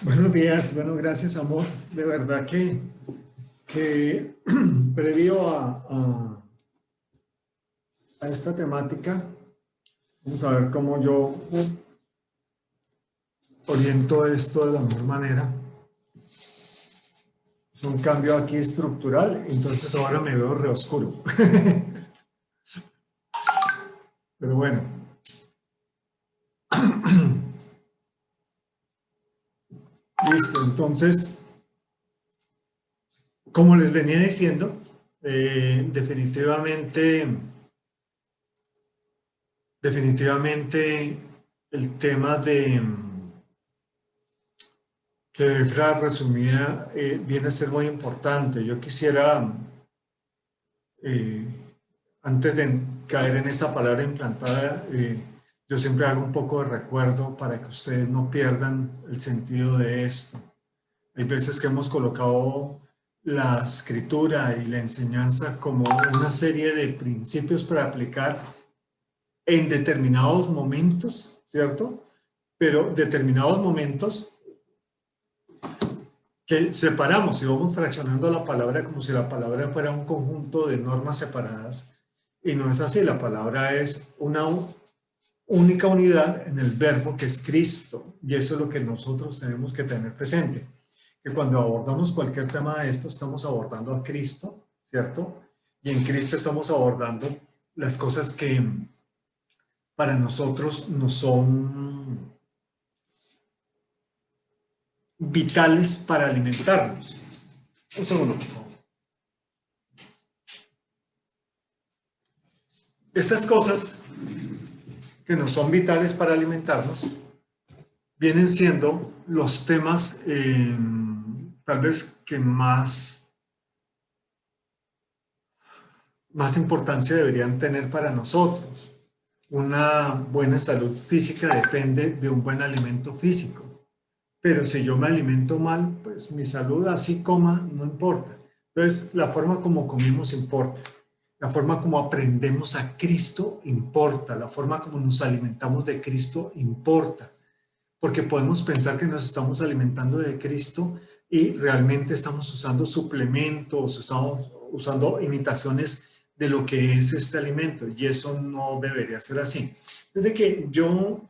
Buenos días, bueno, gracias amor. De verdad que previo a esta temática, vamos a ver cómo yo oriento esto de la mejor manera. Es un cambio aquí estructural, entonces ahora me veo re oscuro. Pero bueno. Listo, entonces, como les venía diciendo, definitivamente el tema que Efra resumía viene a ser muy importante. Yo quisiera, antes de caer en esta palabra implantada, yo siempre hago un poco de recuerdo para que ustedes no pierdan el sentido de esto. Hay veces que hemos colocado la escritura y la enseñanza como una serie de principios para aplicar en determinados momentos, ¿cierto? Pero determinados momentos que separamos y vamos fraccionando la palabra como si la palabra fuera un conjunto de normas separadas. Y no es así, la palabra es una única unidad en el verbo que es Cristo. Y eso es lo que nosotros tenemos que tener presente. Que cuando abordamos cualquier tema de esto, estamos abordando a Cristo, ¿cierto? Y en Cristo estamos abordando las cosas que para nosotros no son vitales para alimentarnos. Un segundo, por favor. Estas cosas que no son vitales para alimentarnos vienen siendo los temas tal vez que más importancia deberían tener para nosotros. Una buena salud física depende de un buen alimento físico. Pero si yo me alimento mal, pues mi salud así coma no importa. Entonces, la forma como comimos importa. La forma como aprendemos a Cristo importa. La forma como nos alimentamos de Cristo importa. Porque podemos pensar que nos estamos alimentando de Cristo y realmente estamos usando suplementos, estamos usando imitaciones de lo que es este alimento. Y eso no debería ser así. Desde que yo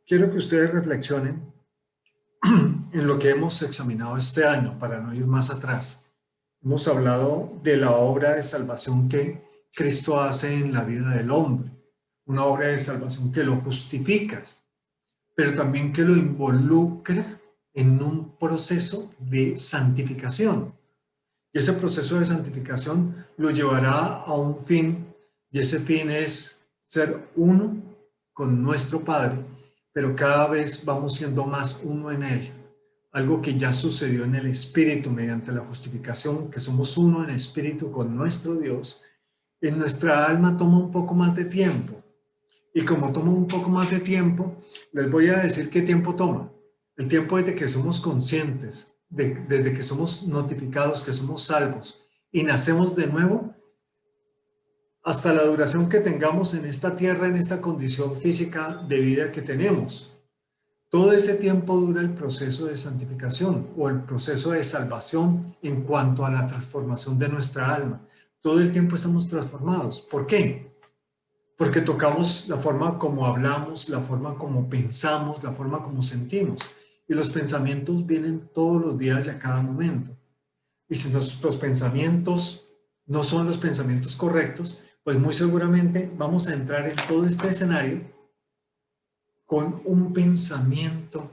quiero que ustedes reflexionen en lo que hemos examinado este año, para no ir más atrás. Hemos hablado de la obra de salvación que Cristo hace en la vida del hombre, una obra de salvación que lo justifica, pero también que lo involucra en un proceso de santificación. Y ese proceso de santificación lo llevará a un fin, y ese fin es ser uno con nuestro Padre, pero cada vez vamos siendo más uno en Él. Algo que ya sucedió en el Espíritu mediante la justificación, que somos uno en Espíritu con nuestro Dios. En nuestra alma toma un poco más de tiempo. Y como toma un poco más de tiempo, les voy a decir qué tiempo toma. El tiempo desde que somos conscientes, desde que somos notificados, que somos salvos y nacemos de nuevo, hasta la duración que tengamos en esta tierra, en esta condición física de vida que tenemos. Todo ese tiempo dura el proceso de santificación o el proceso de salvación en cuanto a la transformación de nuestra alma. Todo el tiempo estamos transformados. ¿Por qué? Porque tocamos la forma como hablamos, la forma como pensamos, la forma como sentimos. Y los pensamientos vienen todos los días y a cada momento. Y si nuestros pensamientos no son los pensamientos correctos, pues muy seguramente vamos a entrar en todo este escenario con un pensamiento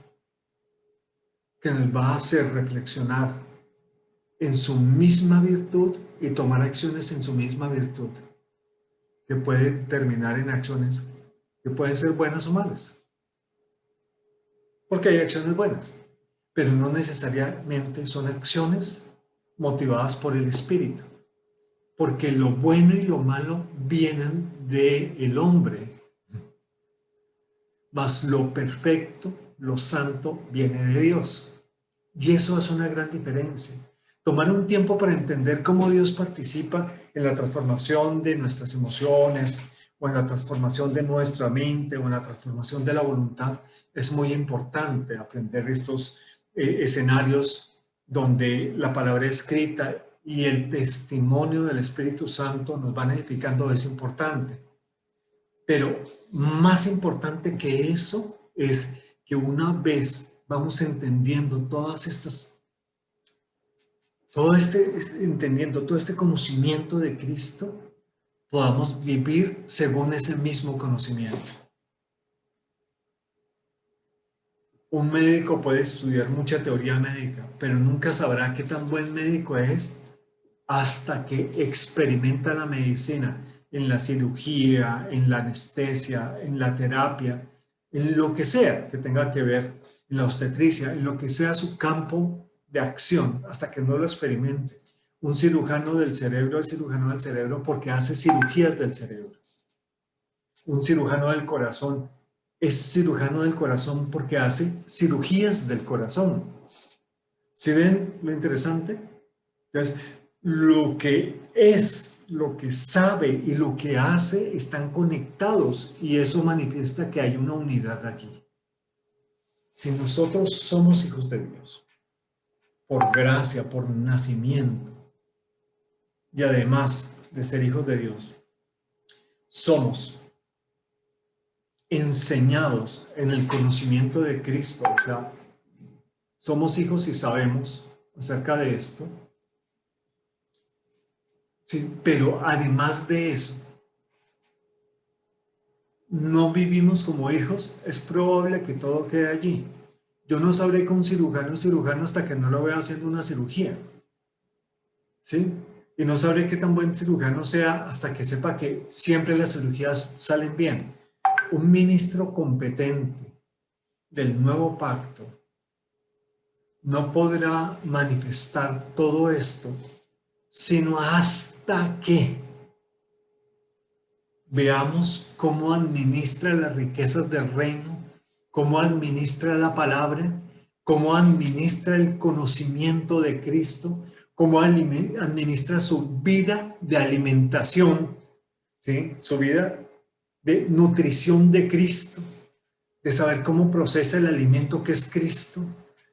que nos va a hacer reflexionar en su misma virtud y tomar acciones en su misma virtud, que pueden terminar en acciones que pueden ser buenas o malas. Porque hay acciones buenas, pero no necesariamente son acciones motivadas por el Espíritu. Porque lo bueno y lo malo vienen del hombre, mas lo perfecto, lo santo, viene de Dios. Y eso es una gran diferencia. Tomar un tiempo para entender cómo Dios participa en la transformación de nuestras emociones, o en la transformación de nuestra mente, o en la transformación de la voluntad, es muy importante aprender estos escenarios donde la palabra escrita y el testimonio del Espíritu Santo nos van edificando es importante. Pero más importante que eso es que una vez vamos entendiendo entendiendo todo este conocimiento de Cristo, podamos vivir según ese mismo conocimiento. Un médico puede estudiar mucha teoría médica, pero nunca sabrá qué tan buen médico es hasta que experimenta la medicina en la cirugía, en la anestesia, en la terapia, en lo que sea que tenga que ver, en la obstetricia, en lo que sea su campo de acción, hasta que no lo experimente. Un cirujano del cerebro es cirujano del cerebro porque hace cirugías del cerebro. Un cirujano del corazón es cirujano del corazón porque hace cirugías del corazón. ¿Sí ven lo interesante? Entonces, lo que es, lo que sabe y lo que hace están conectados y eso manifiesta que hay una unidad allí. Si nosotros somos hijos de Dios, por gracia, por nacimiento, y además de ser hijos de Dios, somos enseñados en el conocimiento de Cristo, o sea, somos hijos y sabemos acerca de esto, sí, pero además de eso, no vivimos como hijos, es probable que todo quede allí. Yo no sabré que un cirujano es cirujano hasta que no lo vea haciendo una cirugía, ¿sí? Y no sabré qué tan buen cirujano sea hasta que sepa que siempre las cirugías salen bien. Un ministro competente del nuevo pacto no podrá manifestar todo esto, sino hasta que veamos cómo administra las riquezas del reino, cómo administra la palabra, cómo administra el conocimiento de Cristo, cómo administra su vida de alimentación, ¿sí? Su vida de nutrición de Cristo, de saber cómo procesa el alimento que es Cristo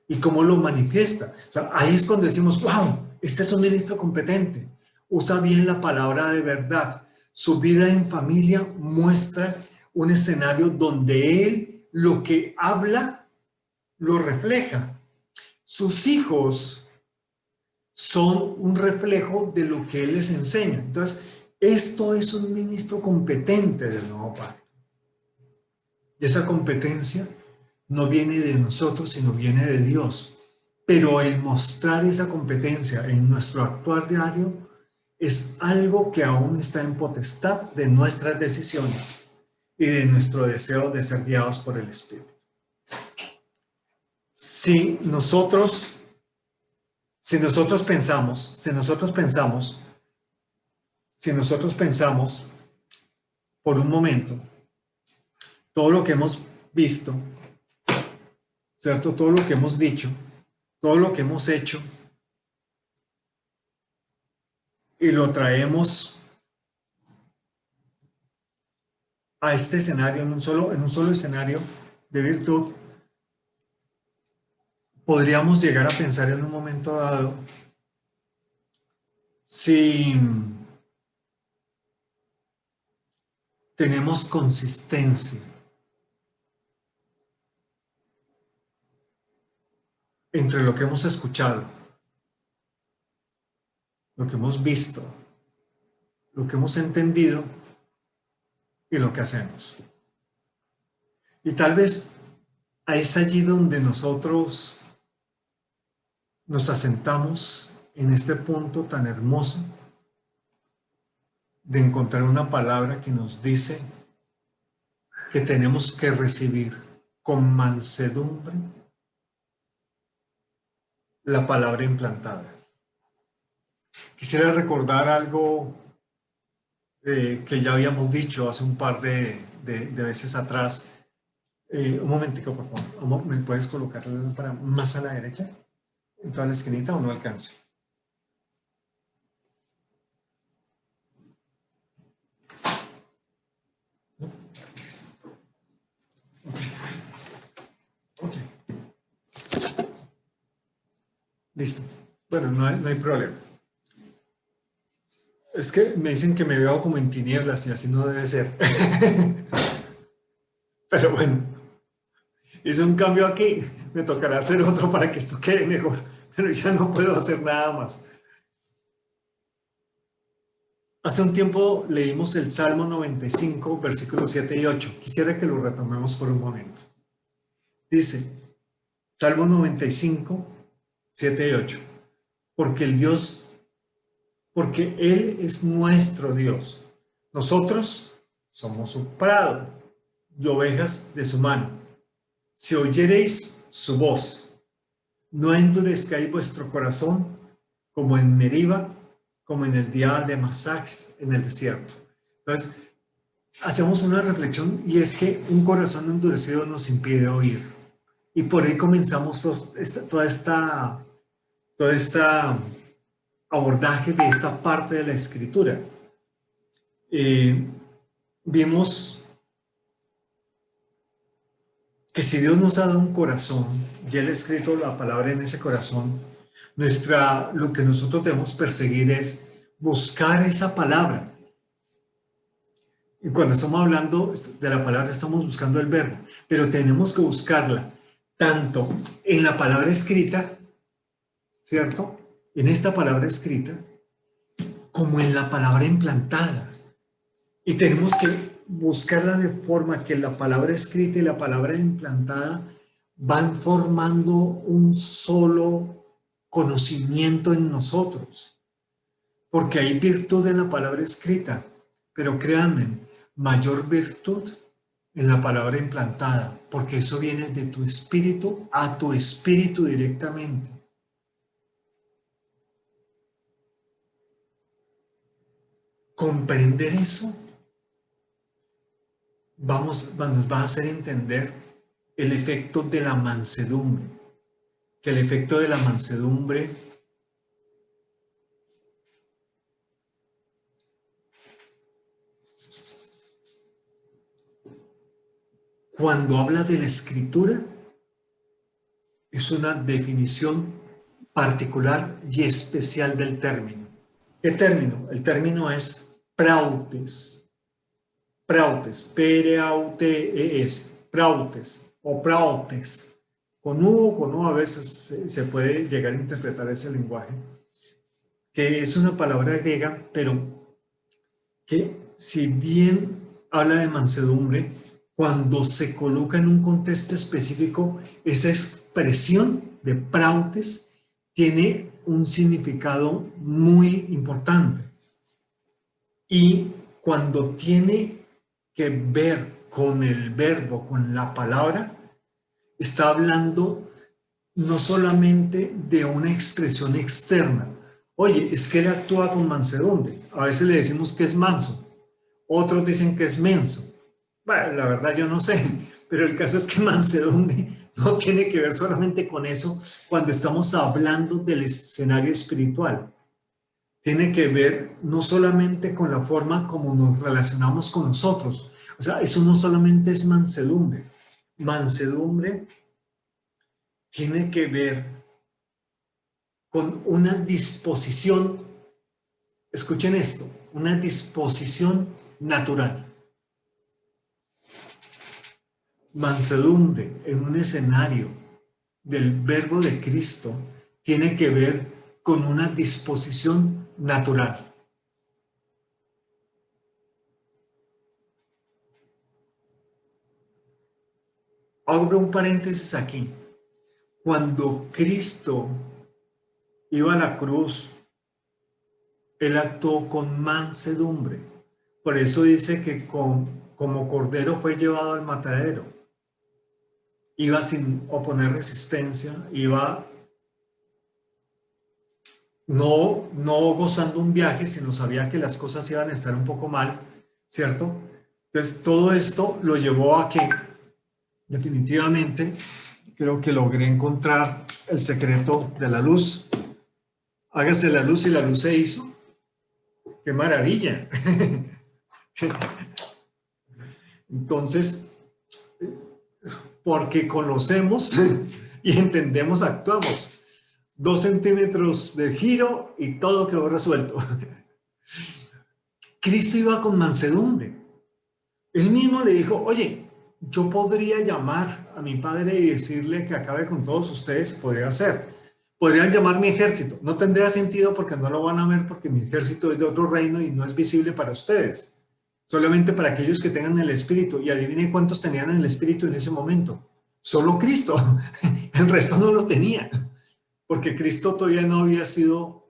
y cómo lo manifiesta. O sea, ahí es cuando decimos, wow, este es un ministro competente, usa bien la palabra de verdad. Su vida en familia muestra un escenario donde él lo que habla lo refleja. Sus hijos son un reflejo de lo que él les enseña. Entonces, esto es un ministro competente del nuevo pacto. Y esa competencia no viene de nosotros, sino viene de Dios. Pero el mostrar esa competencia en nuestro actuar diario es algo que aún está en potestad de nuestras decisiones y de nuestro deseo de ser guiados por el Espíritu. Si nosotros pensamos por un momento todo lo que hemos visto, ¿cierto? Todo lo que hemos dicho, todo lo que hemos hecho, y lo traemos a este escenario, en un solo escenario de virtud, podríamos llegar a pensar en un momento dado si tenemos consistencia entre lo que hemos escuchado, lo que hemos visto, lo que hemos entendido y lo que hacemos. Y tal vez es allí donde nosotros nos asentamos en este punto tan hermoso de encontrar una palabra que nos dice que tenemos que recibir con mansedumbre la palabra implantada. Quisiera recordar algo que ya habíamos dicho hace un par de veces atrás. Un momentico, por favor. ¿Me puedes colocar la lámpara más a la derecha? ¿En toda la esquinita o no alcance? Ok. Listo. Bueno, no hay problema. Es que me dicen que me veo como en tinieblas y así no debe ser. Pero bueno, hice un cambio aquí. Me tocará hacer otro para que esto quede mejor. Pero ya no puedo hacer nada más. Hace un tiempo leímos el Salmo 95, versículos 7 y 8. Quisiera que lo retomemos por un momento. Dice, Salmo 95, 7 y 8. Porque porque Él es nuestro Dios. Nosotros somos su prado y ovejas de su mano. Si oyereis su voz, no endurezcáis vuestro corazón como en Meriba, como en el día de Masax en el desierto. Entonces, hacemos una reflexión y es que un corazón endurecido nos impide oír. Y por ahí comenzamos todo esta abordaje de esta parte de la escritura. Vimos que si Dios nos ha dado un corazón y Él ha escrito la palabra en ese corazón, lo que nosotros debemos perseguir es buscar esa palabra. Y cuando estamos hablando de la palabra, estamos buscando el verbo, pero tenemos que buscarla tanto en la palabra escrita, ¿cierto? En esta palabra escrita, como en la palabra implantada. Y tenemos que buscarla de forma que la palabra escrita y la palabra implantada van formando un solo conocimiento en nosotros. Porque hay virtud en la palabra escrita, pero créanme, mayor virtud en la palabra implantada, porque eso viene de tu espíritu a tu espíritu directamente. Comprender eso nos va a hacer entender el efecto de la mansedumbre, que el efecto de la mansedumbre cuando habla de la escritura es una definición particular y especial del término. ¿Qué término? El término es prautes. Prautes, P-R-A-U-T-E-S, prautes o prautes. Con U o con U a veces se puede llegar a interpretar ese lenguaje, que es una palabra griega, pero que si bien habla de mansedumbre, cuando se coloca en un contexto específico, esa expresión de prautes tiene un significado muy importante. Y cuando tiene que ver con el verbo, con la palabra, está hablando no solamente de una expresión externa. Oye, es que él actúa con mansedumbre. A veces le decimos que es manso, otros dicen que es menso. Bueno, la verdad yo no sé, pero el caso es que mansedumbre no tiene que ver solamente con eso cuando estamos hablando del escenario espiritual. Tiene que ver no solamente con la forma como nos relacionamos con nosotros. O sea, eso no solamente es mansedumbre. Mansedumbre tiene que ver con una disposición, escuchen esto, una disposición natural. Mansedumbre en un escenario del verbo de Cristo tiene que ver con una disposición natural. Abro un paréntesis aquí. Cuando Cristo iba a la cruz, Él actuó con mansedumbre. Por eso dice que como cordero fue llevado al matadero. Iba sin oponer resistencia, iba no gozando un viaje, sino sabía que las cosas iban a estar un poco mal, ¿cierto? Entonces todo esto lo llevó a que definitivamente creo que logré encontrar el secreto de la luz. Hágase la luz y la luz se hizo. ¡Qué maravilla! Entonces, porque conocemos y entendemos, actuamos. 2 centímetros de giro y todo quedó resuelto. Cristo iba con mansedumbre. Él mismo le dijo, oye, yo podría llamar a mi padre y decirle que acabe con todos ustedes, podría hacer. Podrían llamar mi ejército. No tendría sentido porque no lo van a ver porque mi ejército es de otro reino y no es visible para ustedes. Solamente para aquellos que tengan el Espíritu. Y adivinen cuántos tenían el Espíritu en ese momento. Solo Cristo. El resto no lo tenía. Porque Cristo todavía no había sido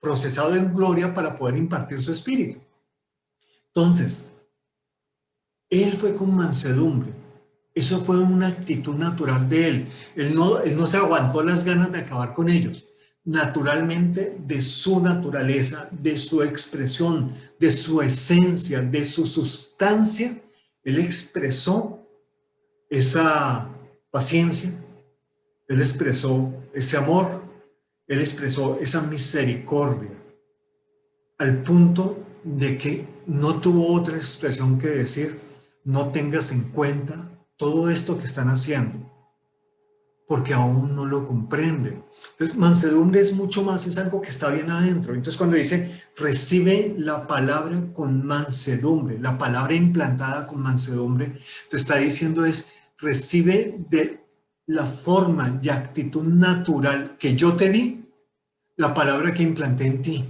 procesado en gloria para poder impartir su Espíritu. Entonces, Él fue con mansedumbre. Eso fue una actitud natural de él. Él no se aguantó las ganas de acabar con ellos. Naturalmente, de su naturaleza, de su expresión, de su esencia, de su sustancia, él expresó esa paciencia, él expresó ese amor, él expresó esa misericordia, al punto de que no tuvo otra expresión que decir, no tengas en cuenta todo esto que están haciendo, porque aún no lo comprenden. Entonces, mansedumbre es mucho más, es algo que está bien adentro. Entonces, cuando dice, recibe la palabra con mansedumbre, la palabra implantada con mansedumbre, te está diciendo es, recibe de la forma y actitud natural que yo te di, la palabra que implanté en ti.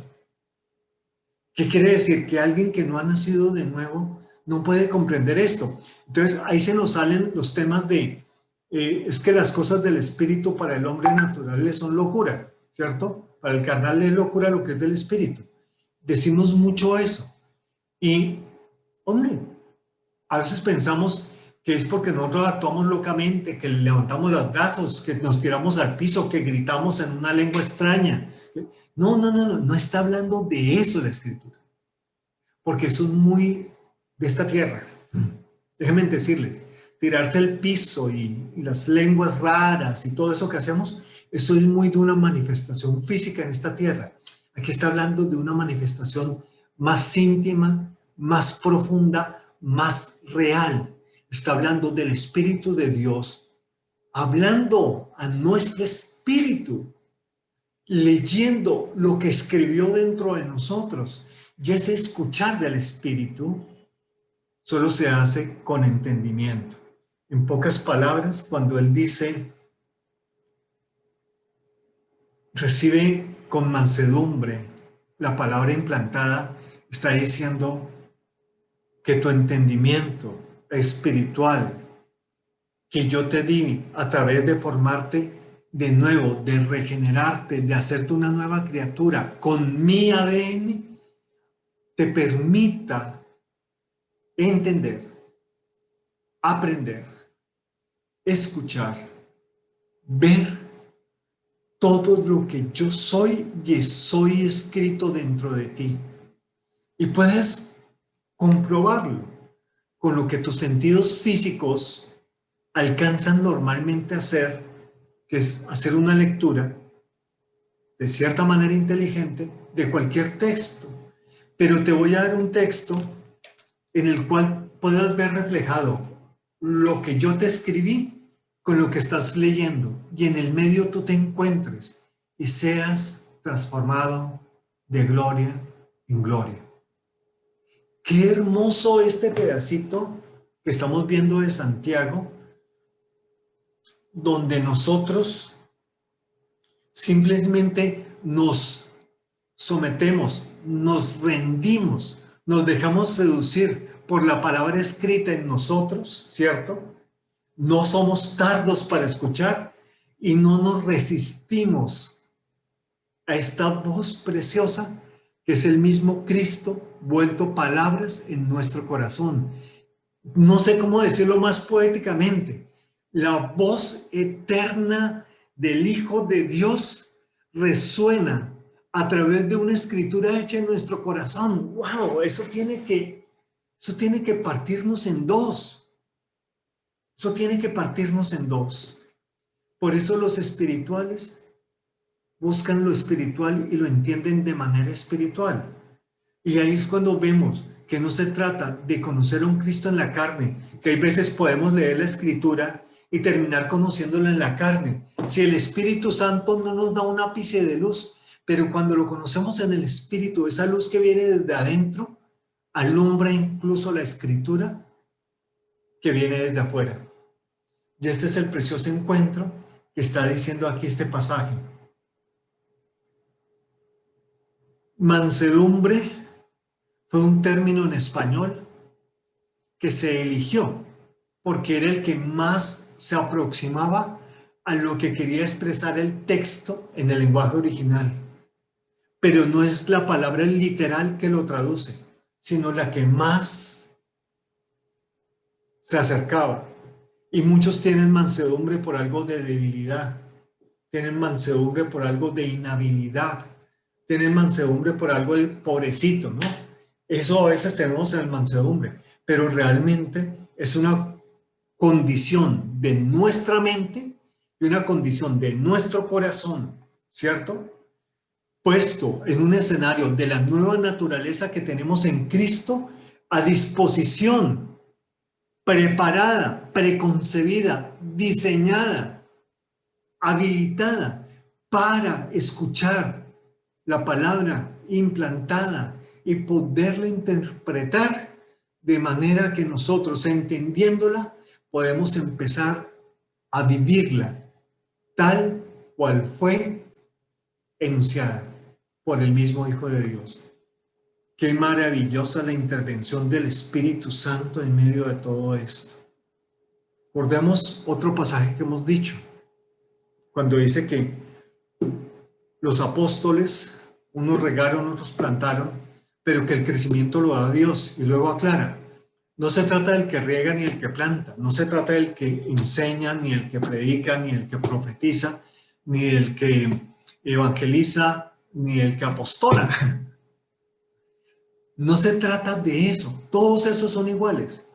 ¿Qué quiere decir? Que alguien que no ha nacido de nuevo no puede comprender esto. Entonces ahí se nos salen los temas de, es que las cosas del espíritu para el hombre natural son locura, ¿cierto? Para el carnal es locura lo que es del espíritu. Decimos mucho eso. Y, hombre, a veces pensamos que es porque nosotros actuamos locamente, que levantamos los brazos, que nos tiramos al piso, que gritamos en una lengua extraña. No está hablando de eso la escritura, porque eso es muy de esta tierra. Déjenme decirles, tirarse al piso y las lenguas raras y todo eso que hacemos, eso es muy de una manifestación física en esta tierra. Aquí está hablando de una manifestación más íntima, más profunda, más real. Está hablando del Espíritu de Dios, hablando a nuestro espíritu, leyendo lo que escribió dentro de nosotros. Y ese escuchar del Espíritu solo se hace con entendimiento. En pocas palabras, cuando Él dice, recibe con mansedumbre la palabra implantada, está diciendo que tu entendimiento espiritual que yo te di a través de formarte de nuevo, de regenerarte, de hacerte una nueva criatura con mi ADN, te permita entender, aprender, escuchar, ver todo lo que yo soy y soy escrito dentro de ti. Y puedes comprobarlo con lo que tus sentidos físicos alcanzan normalmente a hacer, que es hacer una lectura de cierta manera inteligente de cualquier texto. Pero te voy a dar un texto en el cual puedas ver reflejado lo que yo te escribí con lo que estás leyendo y en el medio tú te encuentres y seas transformado de gloria en gloria. Qué hermoso este pedacito que estamos viendo de Santiago, donde nosotros simplemente nos sometemos, nos rendimos, nos dejamos seducir por la palabra escrita en nosotros, ¿cierto? No somos tardos para escuchar y no nos resistimos a esta voz preciosa que es el mismo Cristo vuelto palabras en nuestro corazón. No sé cómo decirlo más poéticamente. La voz eterna del Hijo de Dios resuena a través de una escritura hecha en nuestro corazón. ¡Wow! Eso tiene que partirnos en dos. Eso tiene que partirnos en dos. Por eso los espirituales buscan lo espiritual y lo entienden de manera espiritual. Y ahí es cuando vemos que no se trata de conocer a un Cristo en la carne, que hay veces podemos leer la escritura y terminar conociéndolo en la carne, Si el Espíritu Santo no nos da un ápice de luz, pero cuando lo conocemos en el Espíritu, esa luz que viene desde adentro, alumbra incluso la Escritura que viene desde afuera. Y este es el precioso encuentro que está diciendo aquí este pasaje. Mansedumbre fue un término en español que se eligió porque era el que más se aproximaba a lo que quería expresar el texto en el lenguaje original. Pero no es la palabra literal que lo traduce, sino la que más se acercaba. Y muchos tienen mansedumbre por algo de debilidad, tienen mansedumbre por algo de inhabilidad, tienen mansedumbre por algo de pobrecito, ¿no? Eso a veces tenemos en el mansedumbre, pero realmente es una condición de nuestra mente y una condición de nuestro corazón, ¿cierto? Puesto en un escenario de la nueva naturaleza que tenemos en Cristo a disposición, preparada, preconcebida, diseñada, habilitada para escuchar la palabra implantada y poderla interpretar de manera que nosotros, entendiéndola, podemos empezar a vivirla tal cual fue enunciada por el mismo Hijo de Dios. Qué maravillosa la intervención del Espíritu Santo en medio de todo esto. Recordemos otro pasaje que hemos dicho, cuando dice que los apóstoles, unos regaron, otros plantaron, pero que el crecimiento lo da Dios. Y luego aclara, no se trata del que riega ni el que planta, no se trata del que enseña, ni el que predica, ni el que profetiza, ni el que evangeliza, ni el que apostola. No se trata de eso, todos esos son iguales.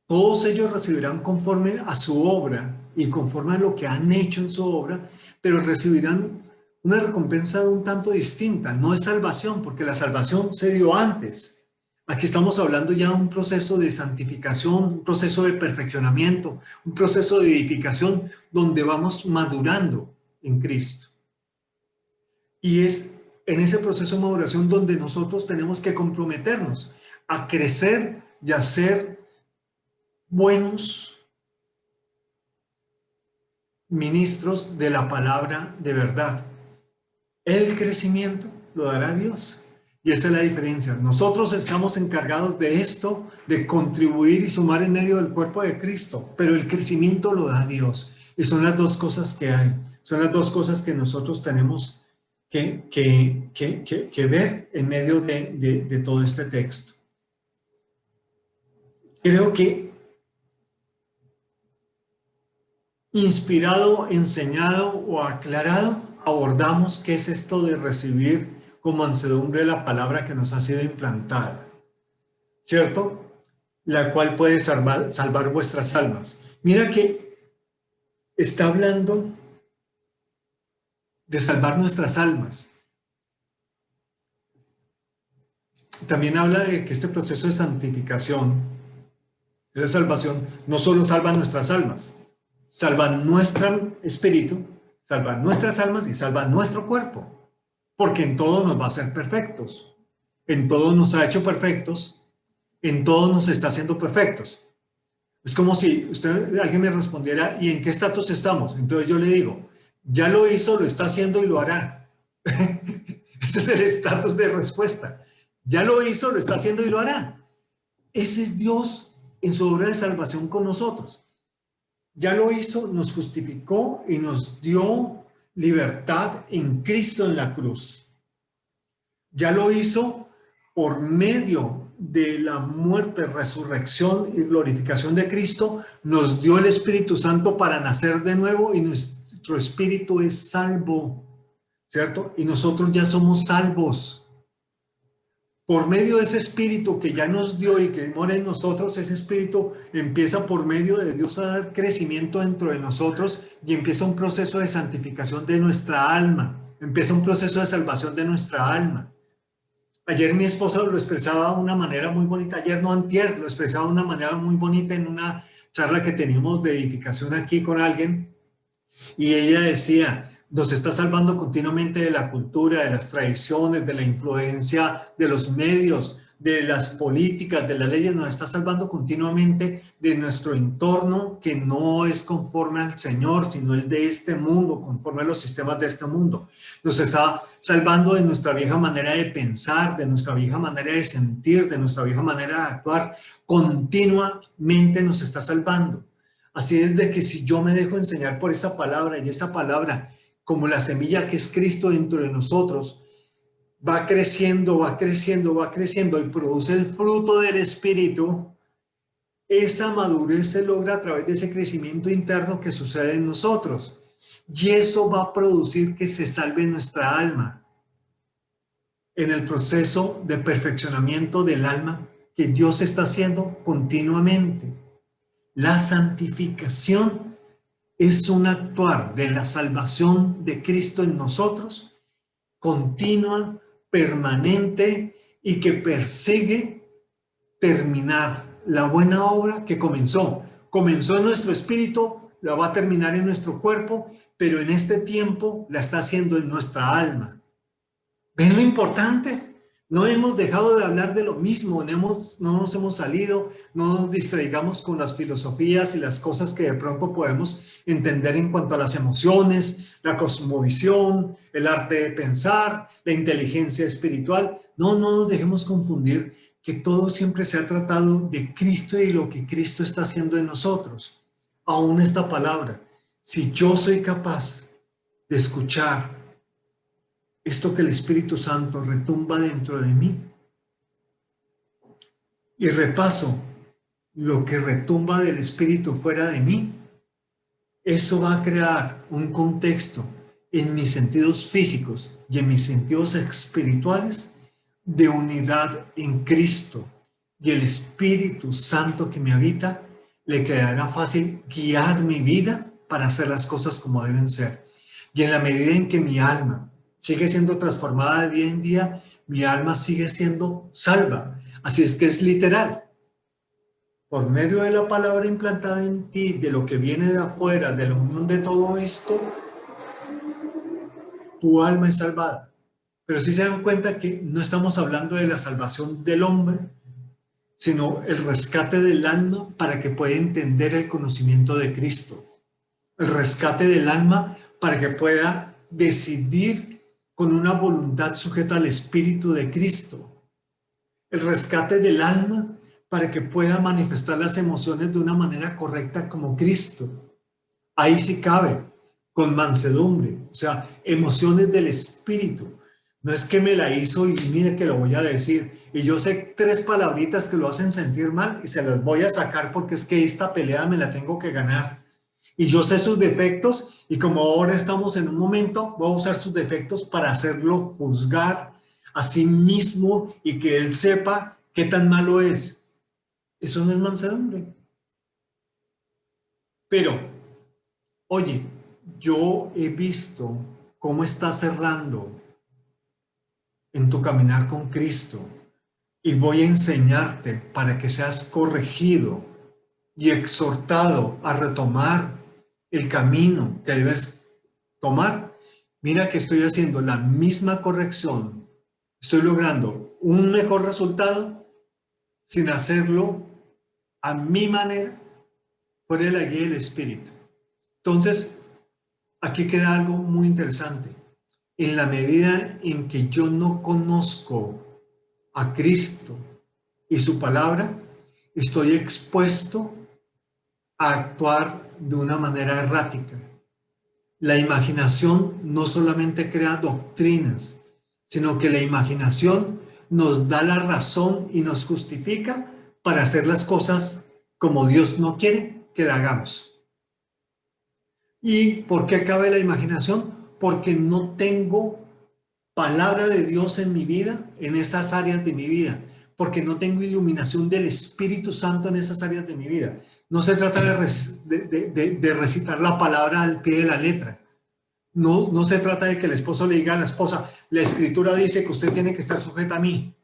Todos ellos recibirán conforme a su obra y conforme a lo que han hecho en su obra, pero recibirán una recompensa un tanto distinta. No es salvación, porque la salvación se dio antes. Aquí estamos hablando ya de un proceso de santificación, un proceso de perfeccionamiento, un proceso de edificación donde vamos madurando en Cristo. Y es en ese proceso de maduración donde nosotros tenemos que comprometernos a crecer y a ser buenos ministros de la palabra de verdad. El crecimiento lo dará Dios. Y esa es la diferencia. Nosotros estamos encargados de esto, de contribuir y sumar en medio del cuerpo de Cristo, pero el crecimiento lo da Dios. Y son las dos cosas que hay. Son las dos cosas que nosotros tenemos que ver en medio de todo este texto. Creo que inspirado, enseñado o aclarado, abordamos qué es esto de recibir con mansedumbre la palabra que nos ha sido implantada, ¿cierto? La cual puede salvar vuestras almas. Mira que está hablando de salvar nuestras almas. También habla de que este proceso de santificación, de salvación, no solo salva nuestras almas, salva nuestro espíritu, salva nuestras almas y salva nuestro cuerpo, porque en todo nos va a hacer perfectos, en todo nos ha hecho perfectos, en todo nos está haciendo perfectos. Es como si alguien me respondiera, ¿y en qué estatus estamos? Entonces yo le digo, ya lo hizo, lo está haciendo y lo hará. Ese es el estatus de respuesta. Ya lo hizo, lo está haciendo y lo hará. Ese es Dios en su obra de salvación con nosotros. Ya lo hizo, nos justificó y nos dio libertad en Cristo en la cruz. Ya lo hizo por medio de la muerte, resurrección y glorificación de Cristo, nos dio el Espíritu Santo para nacer de nuevo y nuestro espíritu es salvo, ¿cierto? Y nosotros ya somos salvos. Por medio de ese espíritu que ya nos dio y que mora en nosotros, ese espíritu empieza por medio de Dios a dar crecimiento dentro de nosotros y empieza un proceso de santificación de nuestra alma, empieza un proceso de salvación de nuestra alma. Ayer mi esposa lo expresaba de una manera muy bonita, ayer no antier, lo expresaba de una manera muy bonita en una charla que teníamos de edificación aquí con alguien, Y ella decía, nos está salvando continuamente de la cultura, de las tradiciones, de la influencia de los medios, de las políticas, de las leyes, nos está salvando continuamente de nuestro entorno que no es conforme al Señor, sino es de este mundo, conforme a los sistemas de este mundo. Nos está salvando de nuestra vieja manera de pensar, de nuestra vieja manera de sentir, de nuestra vieja manera de actuar. Continuamente nos está salvando. Así es de que si yo me dejo enseñar por esa palabra y esa palabra, como la semilla que es Cristo dentro de nosotros, va creciendo, va creciendo, va creciendo y produce el fruto del Espíritu, esa madurez se logra a través de ese crecimiento interno que sucede en nosotros. Y eso va a producir que se salve nuestra alma en el proceso de perfeccionamiento del alma que Dios está haciendo continuamente. La santificación es un actuar de la salvación de Cristo en nosotros, continua, permanente y que persigue terminar la buena obra que comenzó. Comenzó en nuestro espíritu, la va a terminar en nuestro cuerpo, pero en este tiempo la está haciendo en nuestra alma. ¿Ven lo importante? No hemos dejado de hablar de lo mismo, no nos hemos salido, no nos distraigamos con las filosofías y las cosas que de pronto podemos entender en cuanto a las emociones, la cosmovisión, el arte de pensar, la inteligencia espiritual. No nos dejemos confundir que todo siempre se ha tratado de Cristo y lo que Cristo está haciendo en nosotros. Aún esta palabra, si yo soy capaz de escuchar esto que el Espíritu Santo retumba dentro de mí y repaso lo que retumba del Espíritu fuera de mí, eso va a crear un contexto en mis sentidos físicos y en mis sentidos espirituales de unidad en Cristo, y el Espíritu Santo que me habita le quedará fácil guiar mi vida para hacer las cosas como deben ser. Y en la medida en que mi alma sigue siendo transformada de día en día, mi alma sigue siendo salva. Así es que es literal. Por medio de la palabra implantada en ti, de lo que viene de afuera, de la unión de todo esto, tu alma es salvada. Pero si se dan cuenta que no estamos hablando de la salvación del hombre, sino el rescate del alma para que pueda entender el conocimiento de Cristo. El rescate del alma para que pueda decidir con una voluntad sujeta al Espíritu de Cristo. El rescate del alma para que pueda manifestar las emociones de una manera correcta como Cristo. Ahí sí cabe, con mansedumbre, o sea, emociones del Espíritu. No es que me la hizo y mire que lo voy a decir. Y yo sé 3 palabritas que lo hacen sentir mal y se las voy a sacar porque es que esta pelea me la tengo que ganar. Y yo sé sus defectos y como ahora estamos en un momento, voy a usar sus defectos para hacerlo juzgar a sí mismo y que él sepa qué tan malo es. Eso no es mansedumbre. Pero, oye, yo he visto cómo estás cerrando en tu caminar con Cristo y voy a enseñarte para que seas corregido y exhortado a retomar el camino que debes tomar. Mira que estoy haciendo la misma corrección, estoy logrando un mejor resultado sin hacerlo a mi manera, fuera de la guía del Espíritu. Entonces, aquí queda algo muy interesante. En la medida en que yo no conozco a Cristo y su palabra, estoy expuesto a actuar de una manera errática. La imaginación no solamente crea doctrinas, sino que la imaginación nos da la razón y nos justifica para hacer las cosas como Dios no quiere que la hagamos. ¿Y por qué cabe la imaginación? Porque no tengo palabra de Dios en mi vida, en esas áreas de mi vida, porque no tengo iluminación del Espíritu Santo en esas áreas de mi vida. No se trata de recitar la palabra al pie de la letra. No se trata de que el esposo le diga a la esposa, la Escritura dice que usted tiene que estar sujeta a mí.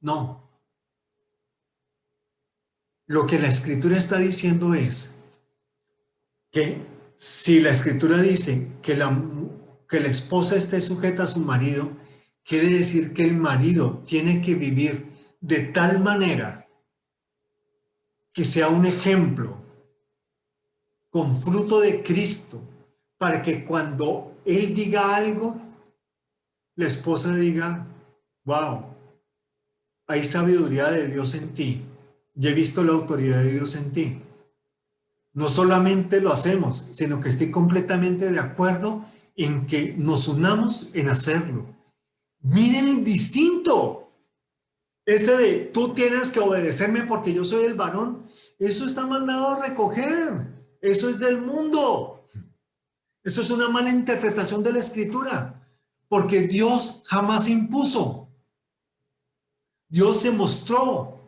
No. Lo que la Escritura está diciendo es que Si la escritura dice que la esposa esté sujeta a su marido, quiere decir que el marido tiene que vivir de tal manera que sea un ejemplo con fruto de Cristo, para que cuando él diga algo, la esposa diga, wow, hay sabiduría de Dios en ti, ya he visto la autoridad de Dios en ti. No solamente lo hacemos, sino que estoy completamente de acuerdo en que nos unamos en hacerlo. Miren el distinto. Ese de tú tienes que obedecerme porque yo soy el varón, eso está mandado a recoger. Eso es del mundo. Eso es una mala interpretación de la escritura, porque Dios jamás impuso. Dios se mostró.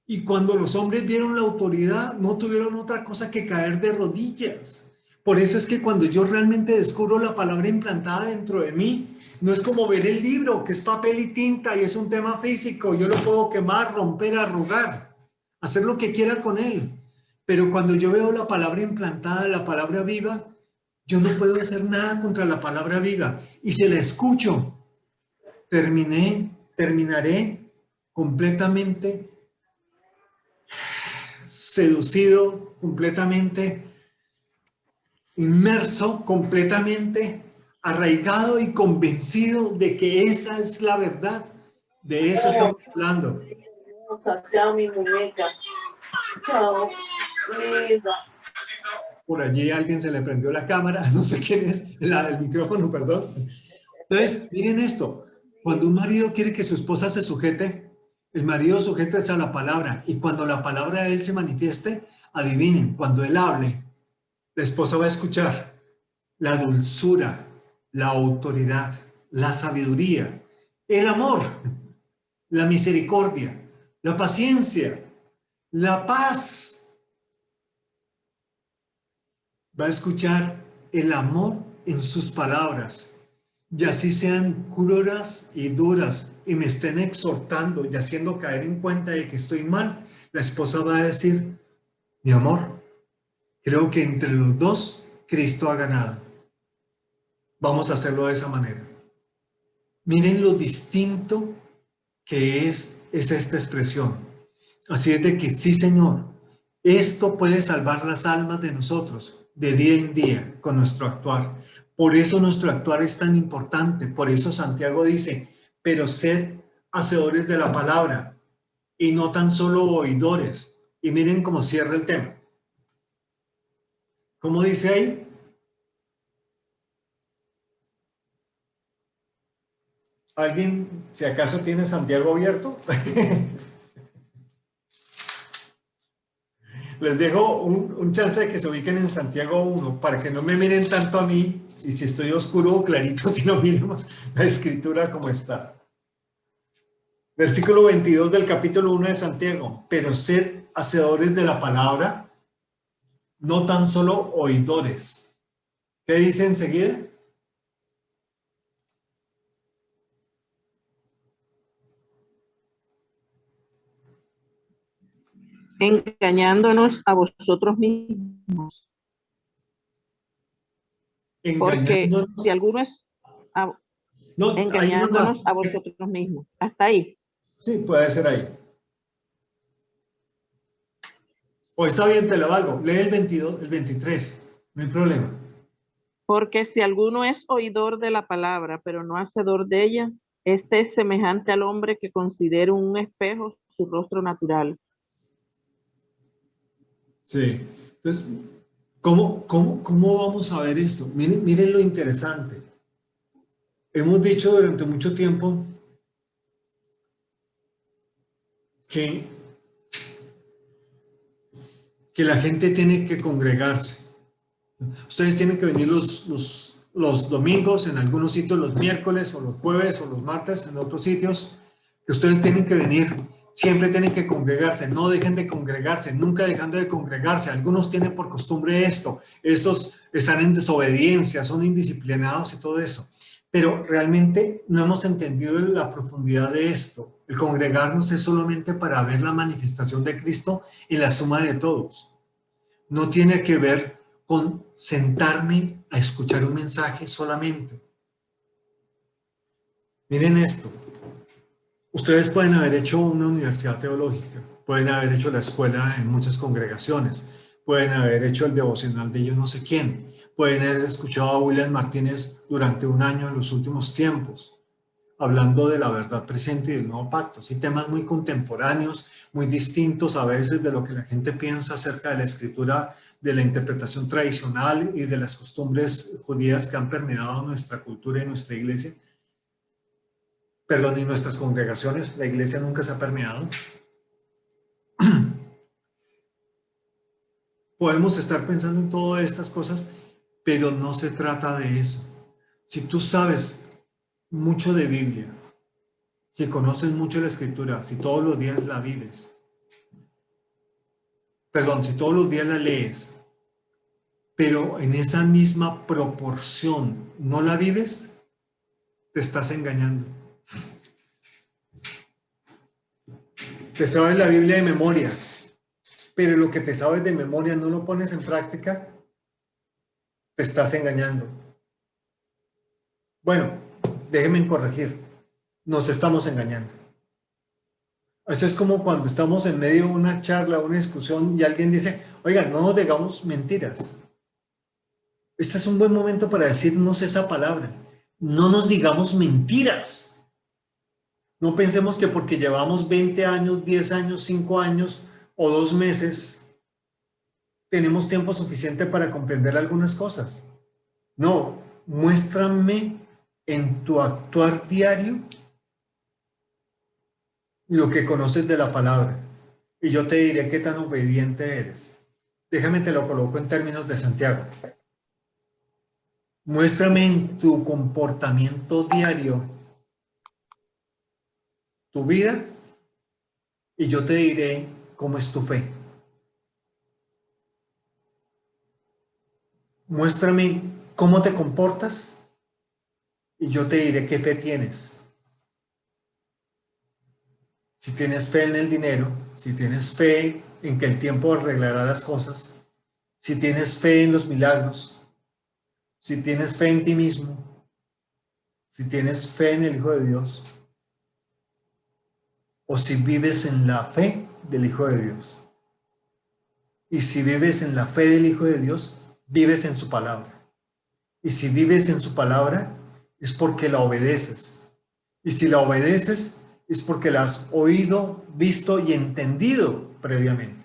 Y cuando los hombres vieron la autoridad, no tuvieron otra cosa que caer de rodillas. Por eso es que cuando yo realmente descubro la palabra implantada dentro de mí, no es como ver el libro, que es papel y tinta y es un tema físico. Yo lo puedo quemar, romper, arrugar, hacer lo que quiera con él. Pero cuando yo veo la palabra implantada, la palabra viva, yo no puedo hacer nada contra la palabra viva. Y si la escucho, terminaré completamente seducido, completamente inmerso, completamente arraigado y convencido de que esa es la verdad. De eso estamos hablando. Chao, mi muñeca. Chao, linda. Por allí a alguien se le prendió la cámara, no sé quién es, la del micrófono, perdón. Entonces, miren esto, cuando un marido quiere que su esposa se sujete, el marido sujétese a la palabra, y cuando la palabra de él se manifieste, adivinen, cuando él hable, la esposa va a escuchar la dulzura, la autoridad, la sabiduría, el amor, la misericordia, la paciencia, la paz. Va a escuchar el amor en sus palabras. Y así sean crudas y duras y me estén exhortando y haciendo caer en cuenta de que estoy mal, la esposa va a decir, mi amor, creo que entre los dos Cristo ha ganado. Vamos a hacerlo de esa manera. Miren lo distinto que es esta expresión. Así es de que sí, Señor, esto puede salvar las almas de nosotros de día en día con nuestro actuar. Por eso nuestro actuar es tan importante. Por eso Santiago dice, pero sed hacedores de la palabra y no tan solo oidores. Y miren cómo cierra el tema. ¿Cómo dice ahí? ¿Alguien, si acaso tiene Santiago abierto? Les dejo un chance de que se ubiquen en Santiago 1 para que no me miren tanto a mí y si estoy oscuro o clarito, si no miremos la escritura como está. Versículo 22 del capítulo 1 de Santiago. Pero sed hacedores de la palabra, no tan solo oidores. ¿Qué dice enseguida? Engañándonos a vosotros mismos. Porque si alguno es no, engañándonos a vosotros mismos. Hasta ahí. Sí, puede ser ahí. O está bien, te la valgo. Lee el 22, el 23. No hay problema. Porque si alguno es oidor de la palabra, pero no hacedor de ella, este es semejante al hombre que considera un espejo su rostro natural. Sí. Entonces, ¿cómo vamos a ver esto? Miren lo interesante. Hemos dicho durante mucho tiempo que la gente tiene que congregarse. Ustedes tienen que venir los domingos, en algunos sitios los miércoles o los jueves o los martes, en otros sitios, que ustedes tienen que venir. Siempre tienen que congregarse, no dejen de congregarse, nunca dejando de congregarse. Algunos tienen por costumbre esto, estos están en desobediencia, son indisciplinados y todo eso. Pero realmente no hemos entendido la profundidad de esto. El congregarnos es solamente para ver la manifestación de Cristo en la suma de todos. No tiene que ver con sentarme a escuchar un mensaje solamente. Miren esto. Ustedes pueden haber hecho una universidad teológica, pueden haber hecho la escuela en muchas congregaciones, pueden haber hecho el devocional de yo no sé quién, pueden haber escuchado a William Martínez durante un año en los últimos tiempos, hablando de la verdad presente y del nuevo pacto. Sí, temas muy contemporáneos, muy distintos a veces de lo que la gente piensa acerca de la escritura, de la interpretación tradicional y de las costumbres judías que han permeado nuestra cultura y nuestra iglesia. Perdón, y nuestras congregaciones. La iglesia nunca se ha permeado. Podemos estar pensando en todas estas cosas, pero no se trata de eso. Si tú sabes mucho de Biblia, si conoces mucho la escritura, si todos los días la vives, perdón, si todos los días la lees, pero en esa misma proporción no la vives, te estás engañando. Te sabes la Biblia de memoria, pero lo que te sabes de memoria no lo pones en práctica, te estás engañando. Bueno, déjenme corregir, nos estamos engañando. Eso es como cuando estamos en medio de una charla, una discusión y alguien dice, oiga, no nos digamos mentiras. Este es un buen momento para decirnos esa palabra. No nos digamos mentiras. No pensemos que porque llevamos 20 años, 10 años, 5 años o 2 meses, tenemos tiempo suficiente para comprender algunas cosas. No, muéstrame en tu actuar diario lo que conoces de la palabra y yo te diré qué tan obediente eres. Déjame te lo coloco en términos de Santiago. Muéstrame en tu comportamiento diario tu vida y yo te diré cómo es tu fe. Muéstrame cómo te comportas y yo te diré qué fe tienes. Si tienes fe en el dinero, si tienes fe en que el tiempo arreglará las cosas, si tienes fe en los milagros, si tienes fe en ti mismo, si tienes fe en el Hijo de Dios, o si vives en la fe del Hijo de Dios. Y si vives en la fe del Hijo de Dios, vives en su palabra. Y si vives en su palabra, es porque la obedeces. Y si la obedeces, es porque la has oído, visto y entendido previamente.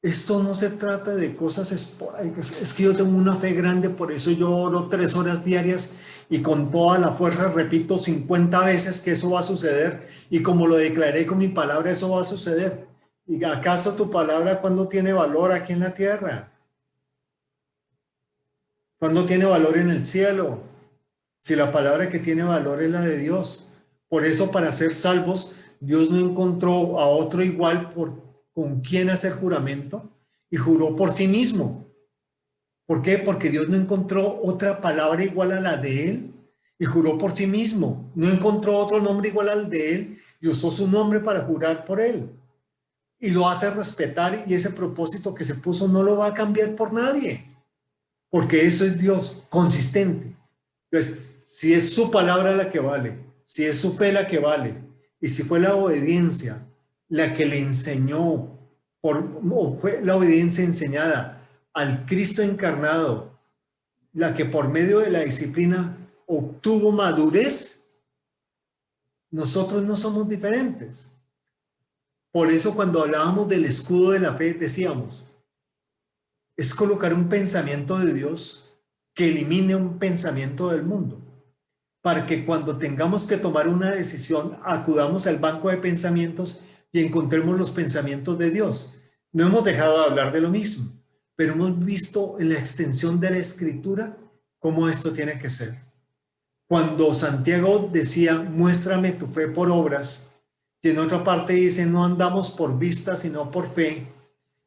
Esto no se trata de cosas esporádicas. Es que yo tengo una fe grande, por eso yo oro 3 horas diarias y con toda la fuerza repito 50 veces que eso va a suceder. Y como lo declaré con mi palabra, eso va a suceder. ¿Y acaso tu palabra cuándo tiene valor aquí en la tierra? ¿Cuándo tiene valor en el cielo? Si la palabra que tiene valor es la de Dios. Por eso, para ser salvos, Dios no encontró a otro igual con quien hacer juramento y juró por sí mismo. ¿Por qué? Porque Dios no encontró otra palabra igual a la de él y juró por sí mismo. No encontró otro nombre igual al de él y usó su nombre para jurar por él. Y lo hace respetar y ese propósito que se puso no lo va a cambiar por nadie. Porque eso es Dios, consistente. Entonces, si es su palabra la que vale, si es su fe la que vale, y si fue la obediencia la que le enseñó, o fue la obediencia enseñada al Cristo encarnado, la que por medio de la disciplina obtuvo madurez, nosotros no somos diferentes. Por eso cuando hablábamos del escudo de la fe decíamos, es colocar un pensamiento de Dios que elimine un pensamiento del mundo, para que cuando tengamos que tomar una decisión acudamos al banco de pensamientos y encontremos los pensamientos de Dios. No hemos dejado de hablar de lo mismo, pero hemos visto en la extensión de la Escritura cómo esto tiene que ser. Cuando Santiago decía, muéstrame tu fe por obras, y en otra parte dice, no andamos por vista, sino por fe,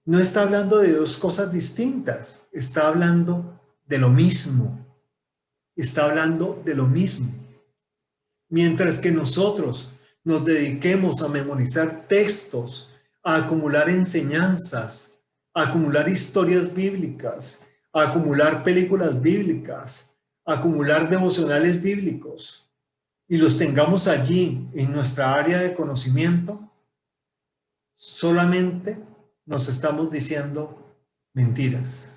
no está hablando de dos cosas distintas, está hablando de lo mismo. Está hablando de lo mismo. Mientras que nosotros nos dediquemos a memorizar textos, a acumular enseñanzas, a acumular historias bíblicas, a acumular películas bíblicas, a acumular devocionales bíblicos y los tengamos allí en nuestra área de conocimiento, solamente nos estamos diciendo mentiras.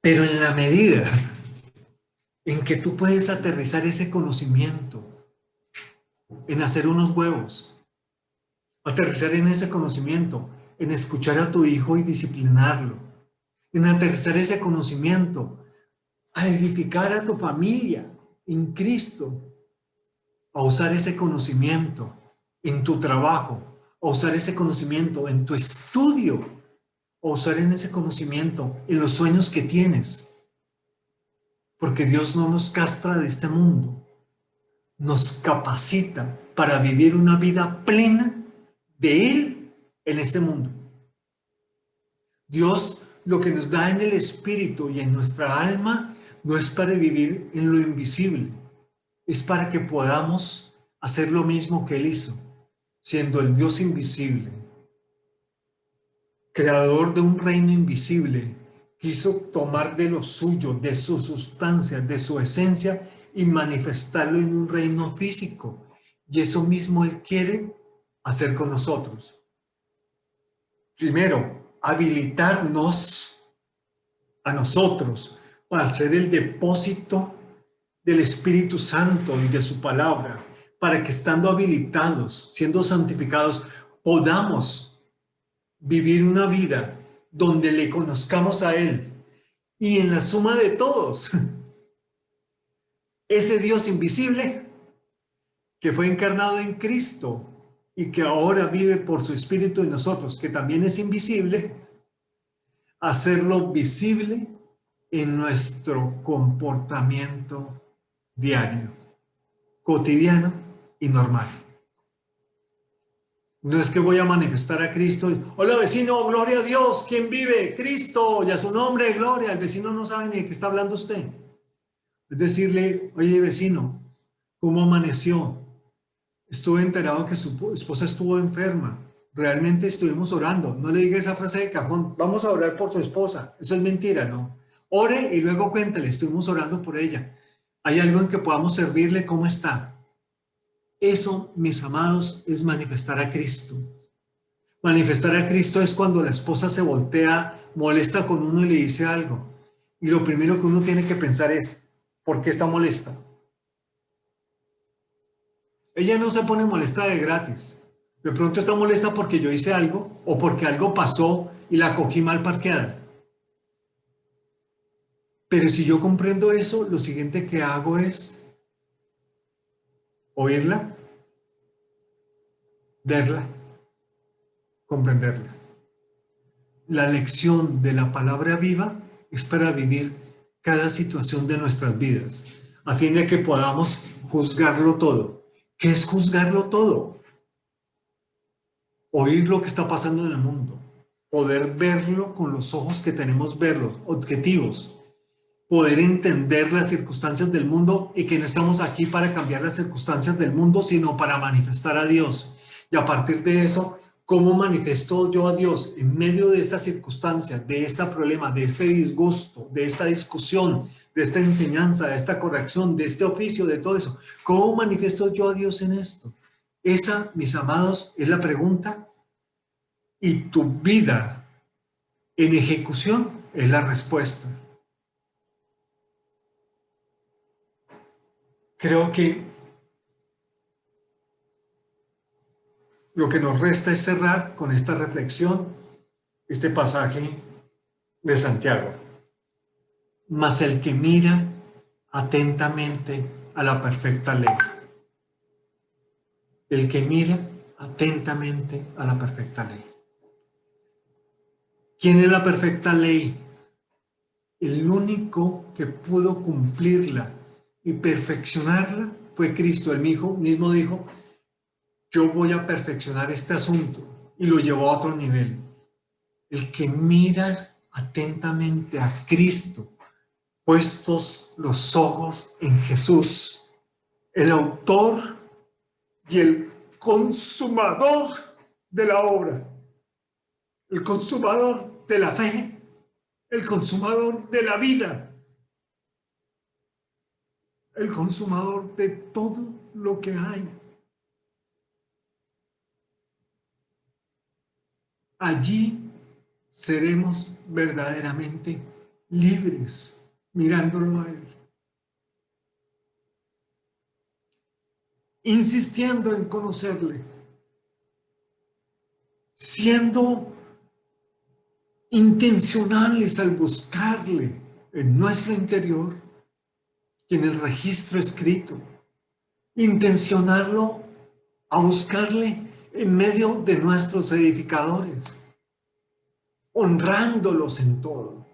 Pero en la medida en que tú puedes aterrizar ese conocimiento en hacer unos huevos, aterrizar en ese conocimiento, en escuchar a tu hijo y disciplinarlo, en aterrizar ese conocimiento, a edificar a tu familia en Cristo, a usar ese conocimiento en tu trabajo, a usar ese conocimiento en tu estudio, a usar en ese conocimiento en los sueños que tienes. Porque Dios no nos castra de este mundo, nos capacita para vivir una vida plena de Él en este mundo. Dios lo que nos da en el espíritu y en nuestra alma no es para vivir en lo invisible, es para que podamos hacer lo mismo que Él hizo, siendo el Dios invisible, creador de un reino invisible. Quiso tomar de lo suyo, de su sustancia, de su esencia y manifestarlo en un reino físico. Y eso mismo Él quiere hacer con nosotros. Primero, habilitarnos a nosotros para ser el depósito del Espíritu Santo y de su palabra, para que estando habilitados, siendo santificados, podamos vivir una vida donde le conozcamos a Él y en la suma de todos, ese Dios invisible que fue encarnado en Cristo y que ahora vive por su Espíritu en nosotros, que también es invisible, hacerlo visible en nuestro comportamiento diario, cotidiano y normal. No es que voy a manifestar a Cristo. Hola vecino, gloria a Dios. ¿Quién vive? Cristo, y a su nombre, gloria. El vecino no sabe ni de qué está hablando usted. Es decirle, oye vecino, ¿cómo amaneció? Estuve enterado que su esposa estuvo enferma. Realmente estuvimos orando. No le diga esa frase de cajón. Vamos a orar por su esposa. Eso es mentira, ¿no? Ore y luego cuéntele, estuvimos orando por ella. ¿Hay algo en que podamos servirle? ¿Cómo está? Eso, mis amados, es manifestar a Cristo. Manifestar a Cristo es cuando la esposa se voltea, molesta con uno y le dice algo. Y lo primero que uno tiene que pensar es, ¿por qué está molesta? Ella no se pone molesta de gratis. De pronto está molesta porque yo hice algo o porque algo pasó y la cogí mal parqueada. Pero si yo comprendo eso, lo siguiente que hago es oírla, verla, comprenderla. La lección de la palabra viva es para vivir cada situación de nuestras vidas, a fin de que podamos juzgarlo todo. ¿Qué es juzgarlo todo? Oír lo que está pasando en el mundo, poder verlo con los ojos que tenemos verlos, objetivos, poder entender las circunstancias del mundo y que no estamos aquí para cambiar las circunstancias del mundo, sino para manifestar a Dios. Y a partir de eso, ¿cómo manifiesto yo a Dios en medio de esta circunstancia, de este problema, de este disgusto, de esta discusión, de esta enseñanza, de esta corrección, de este oficio, de todo eso? ¿Cómo manifiesto yo a Dios en esto? Esa, mis amados, es la pregunta, y tu vida en ejecución es la respuesta. Creo que lo que nos resta es cerrar con esta reflexión, este pasaje de Santiago. Mas el que mira atentamente a la perfecta ley. El que mira atentamente a la perfecta ley. ¿Quién es la perfecta ley? El único que pudo cumplirla y perfeccionarla fue Cristo. Él mismo dijo, yo voy a perfeccionar este asunto, y lo llevó a otro nivel. El que mira atentamente a Cristo, puestos los ojos en Jesús, el autor y el consumador de la obra, el consumador de la fe, el consumador de la vida, el consumador de todo lo que hay. Allí seremos verdaderamente libres mirándolo a Él. Insistiendo en conocerle, siendo intencionales al buscarle en nuestro interior y en el registro escrito, intencionarlo a buscarle en medio de nuestros edificadores, honrándolos en todo.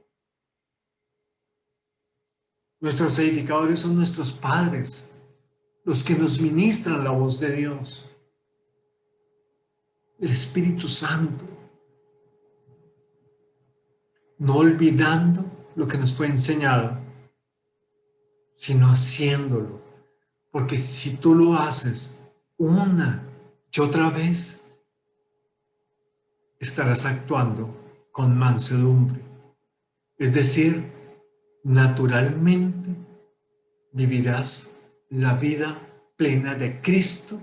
Nuestros edificadores son nuestros padres, los que nos ministran la voz de Dios, el Espíritu Santo, no olvidando lo que nos fue enseñado, sino haciéndolo. Porque si tú lo haces una y otra vez, estarás actuando con mansedumbre. Es decir, naturalmente vivirás la vida plena de Cristo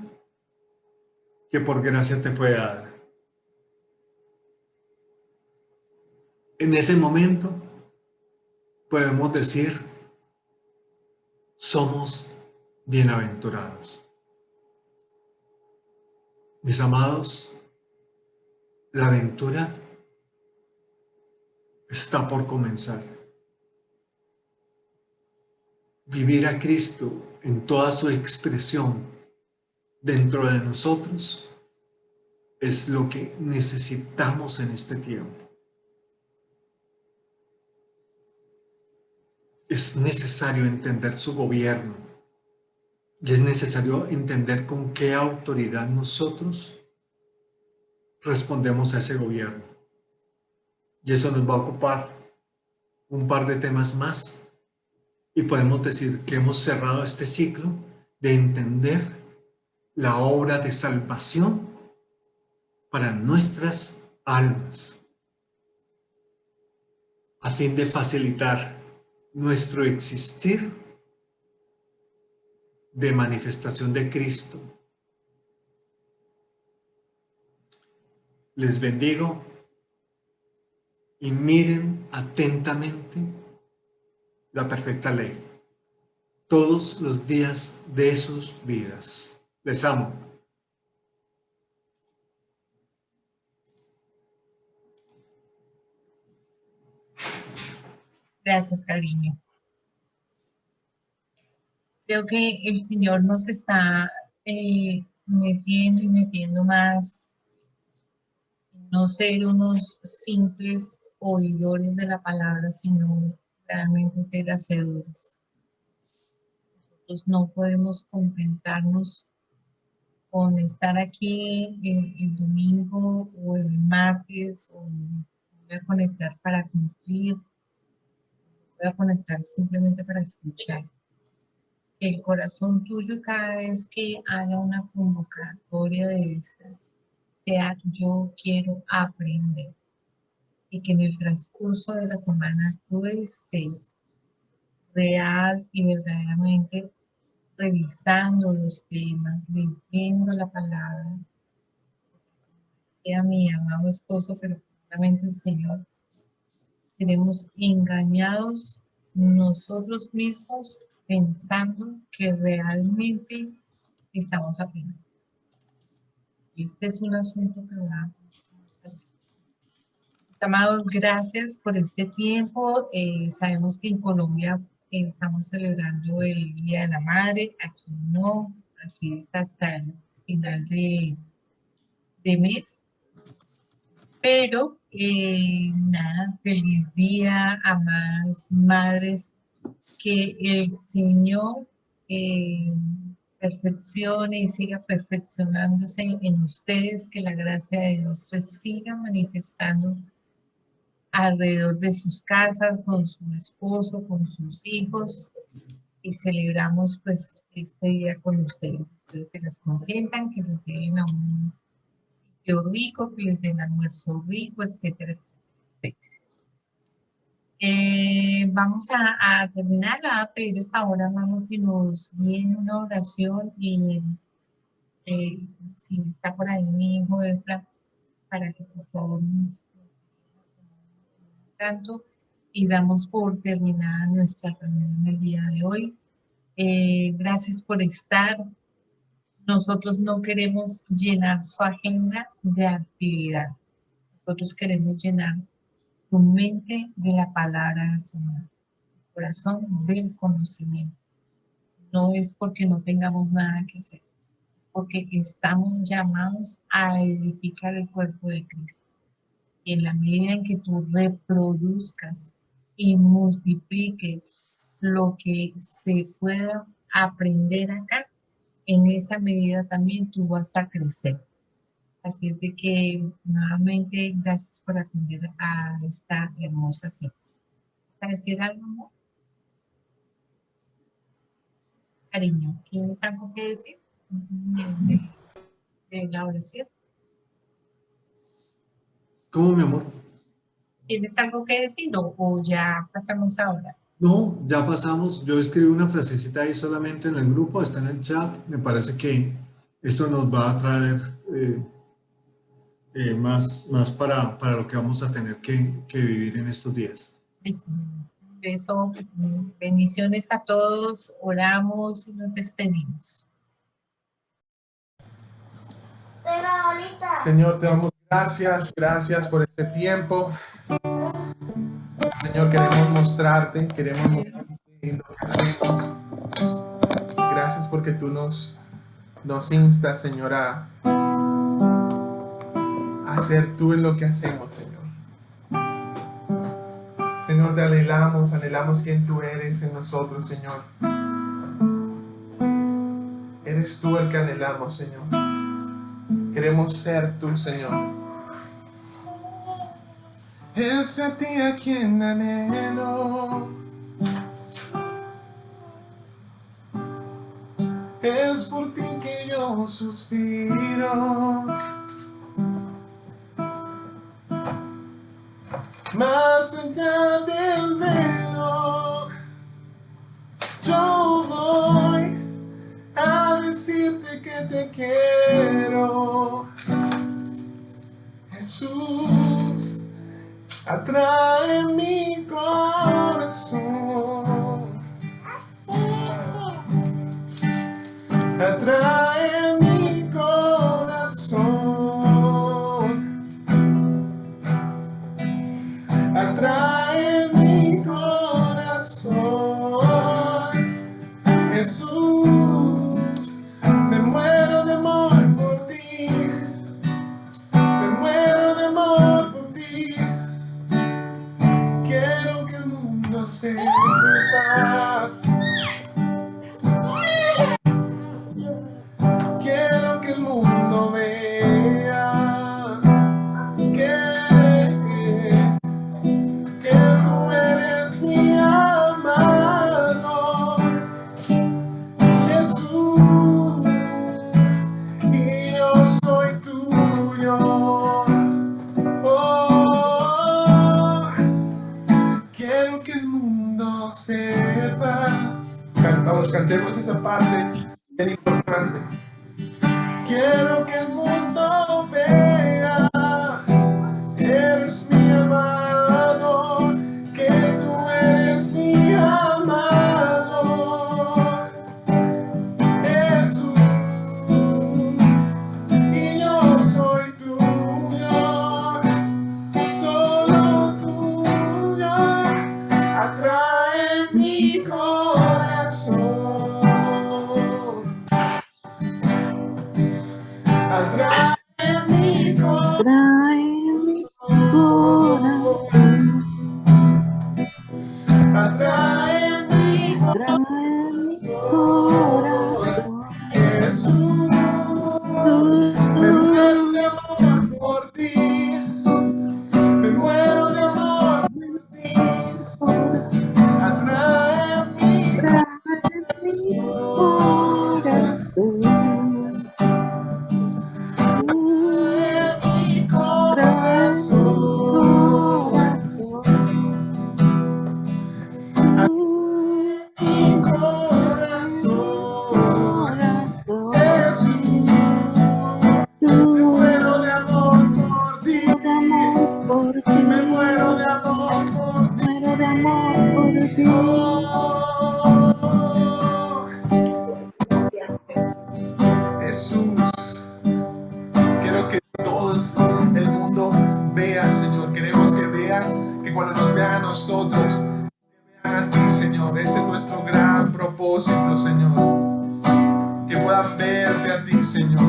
que por gracia te fue dada. En ese momento podemos decir, somos bienaventurados. Mis amados, la aventura está por comenzar. Vivir a Cristo en toda su expresión dentro de nosotros es lo que necesitamos en este tiempo. Es necesario entender su gobierno y es necesario entender con qué autoridad nosotros respondemos a ese gobierno. Y eso nos va a ocupar un par de temas más y podemos decir que hemos cerrado este ciclo de entender la obra de salvación para nuestras almas, a fin de facilitar nuestro existir de manifestación de Cristo. Les bendigo y miren atentamente la perfecta ley todos los días de sus vidas. Les amo. Gracias, cariño. Creo que el Señor nos está metiendo y metiendo más, no ser unos simples oidores de la palabra, sino realmente ser hacedores. Nosotros no podemos contentarnos con estar aquí el domingo o el martes, o voy a conectar para cumplir, voy a conectar simplemente para escuchar. El corazón tuyo cada vez que haga una convocatoria de estas sea yo quiero aprender, y que en el transcurso de la semana tú estés real y verdaderamente revisando los temas, leyendo la palabra. Sea mi amado esposo, pero primeramente el Señor, seremos engañados nosotros mismos pensando que realmente estamos aprendiendo. Este es un asunto que va. Amados, gracias por este tiempo. Sabemos que en Colombia estamos celebrando el Día de la Madre. Aquí no, aquí está hasta el final de mes. Pero nada, feliz día, amadas madres. Que el Señor perfeccione y siga perfeccionándose en ustedes, que la gracia de Dios se siga manifestando alrededor de sus casas, con su esposo, con sus hijos, y celebramos pues este día con ustedes. Espero que las consientan, que les lleven a un rico, que les den almuerzo rico, etcétera, etcétera. Vamos a terminar, a pedir el favor, hermano, que nos guíen una oración y si está por ahí mi hijo Efra, para que por favor nos tanto y damos por terminada nuestra reunión el día de hoy. Gracias por estar. Nosotros no queremos llenar su agenda de actividad. Nosotros queremos llenar tu mente de la palabra del Señor, tu corazón del conocimiento. No es porque no tengamos nada que hacer, porque estamos llamados a edificar el cuerpo de Cristo. Y en la medida en que tú reproduzcas y multipliques lo que se pueda aprender acá, en esa medida también tú vas a crecer. Así es de que nuevamente gracias por atender a esta hermosa cita. ¿Vas a decir algo, amor? Cariño, ¿tienes algo que decir de la oración? ¿Cómo, mi amor? ¿Tienes algo que decir o ya pasamos ahora? No, ya pasamos. Yo escribí una frasecita ahí solamente en el grupo, está en el chat. Me parece que eso nos va a traer más para lo que vamos a tener que vivir en estos días. Beso, bendiciones a todos, oramos y nos despedimos. Señor, te damos gracias por este tiempo. Señor, queremos mostrarte en lo que hacemos. Gracias porque tú nos instas, Señor, a hacer tú en lo que hacemos, Señor. Señor, te anhelamos quien tú eres en nosotros, Señor. Eres tú el que anhelamos, Señor. Queremos ser tú, Señor. Es a ti a quien anhelo. Es por ti que yo suspiro. Más allá del velo, yo voy a decirte que te quiero. Jesús, atrae mi corazón. Atrae mi corazón. Atrae mi corazón. Jesús, me muero de amor por ti. Me muero de amor por ti. Quiero que el mundo sepa. Quiero que el mundo vea que tú eres mi amado Jesús y yo soy tuyo. Oh, quiero que el mundo sepa. Cantemos esa parte bien importante. Quiero que el mundo vea, eres mi amado, que tú eres mi amado, Jesús, y yo soy tuyo, solo tuyo, atrae mi corazón. Atrae mi corazón. Atrae mi corazón. Jesús, me muero de amor por ti. Me muero de amor por ti. Atrae mi nuestro gran propósito, Señor. Que puedan verte a ti, Señor.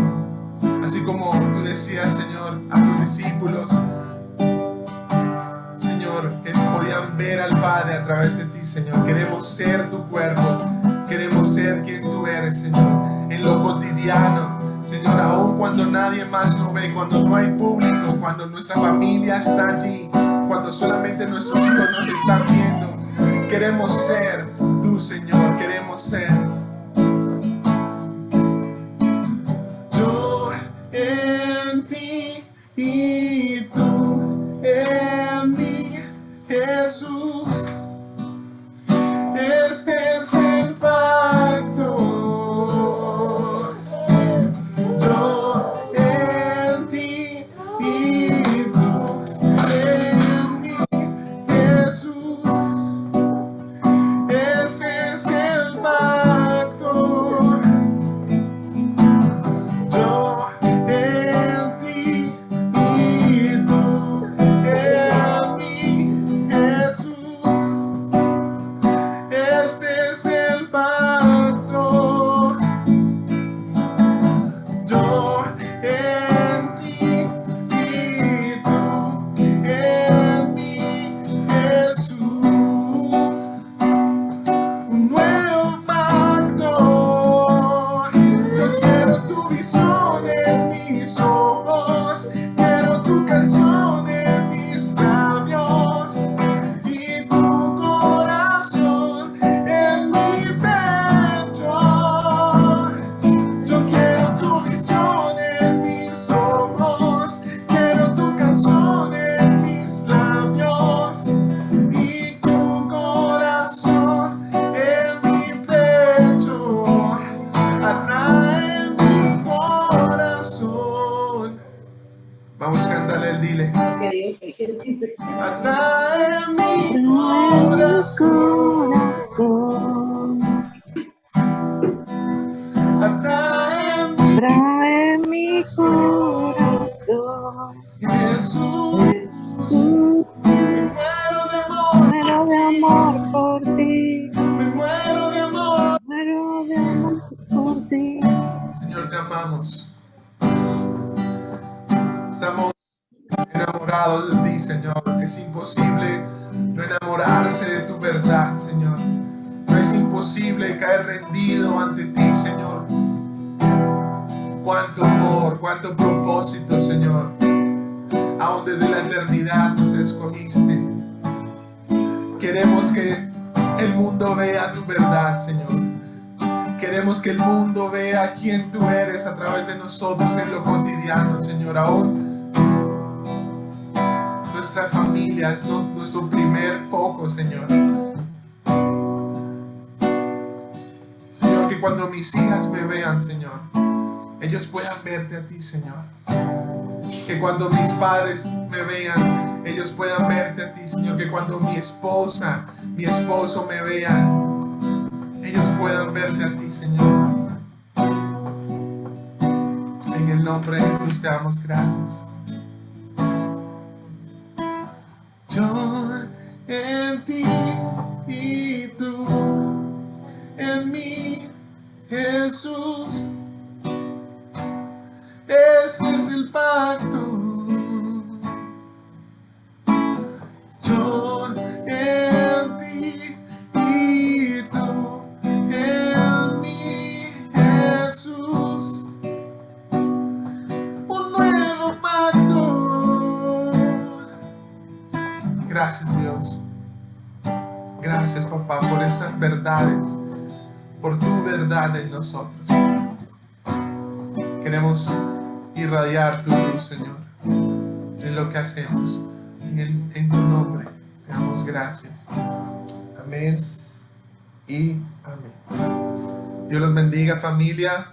Así como tú decías, Señor, a tus discípulos, Señor, que podían ver al Padre a través de ti, Señor. Queremos ser tu cuerpo. Queremos ser quien tú eres, Señor. En lo cotidiano, Señor, aun cuando nadie más nos ve, cuando no hay público, cuando nuestra familia está allí, cuando solamente nuestros hijos nos están viendo. Queremos ser tú, Señor. Queremos ser. Yo en ti y tú en mí, Jesús. Este es el pacto. Yo en ti y tú en mí, Jesús. Este es el pacto. Yo en ti y tú en mí, Jesús. Este es el pacto. Yo en ti y tú en mí, Jesús. Un nuevo pacto. Yo quiero tu visión en mis ojos. Quiero tu canción en mis labios. Y tu corazón en mi pecho. Yo quiero tu visión en mis ojos. Quiero tu canción en mis labios. Y tu corazón en mi pecho. Atrae mi corazón. Vamos a cantarle, dile. Atrae mi corazón. Atrae mi Trae mi corazón, Jesús. Jesús, Me muero de amor. muero de amor por ti, Me muero de amor. muero de amor por ti. Señor, te amamos. Estamos enamorados de ti, Señor. Es imposible no enamorarse de tu verdad, Señor. No es imposible caer rendido ante ti, Señor. Cuánto amor, cuánto propósito, Señor. Aún desde la eternidad nos escogiste. Queremos que el mundo vea tu verdad, Señor. Queremos que el mundo vea quién tú eres a través de nosotros en lo cotidiano, Señor. Aún nuestra familia es nuestro primer foco, Señor. Señor, que cuando mis hijas me vean, Señor, ellos puedan verte a ti, Señor. Que cuando mis padres me vean, ellos puedan verte a ti, Señor. Que cuando mi esposa, mi esposo me vean, ellos puedan verte a ti, Señor. En el nombre de Jesús te damos gracias. Yo en ti y tú en mí, Jesús. Ese es el pacto. Yo en ti y tú en mí, Jesús. Un nuevo pacto. Gracias, Dios. Gracias, papá, por estas verdades, por tu verdad en nosotros. Queremos irradiar tu luz, Señor, en lo que hacemos. En tu nombre te damos gracias. Amén y amén. Dios los bendiga, familia.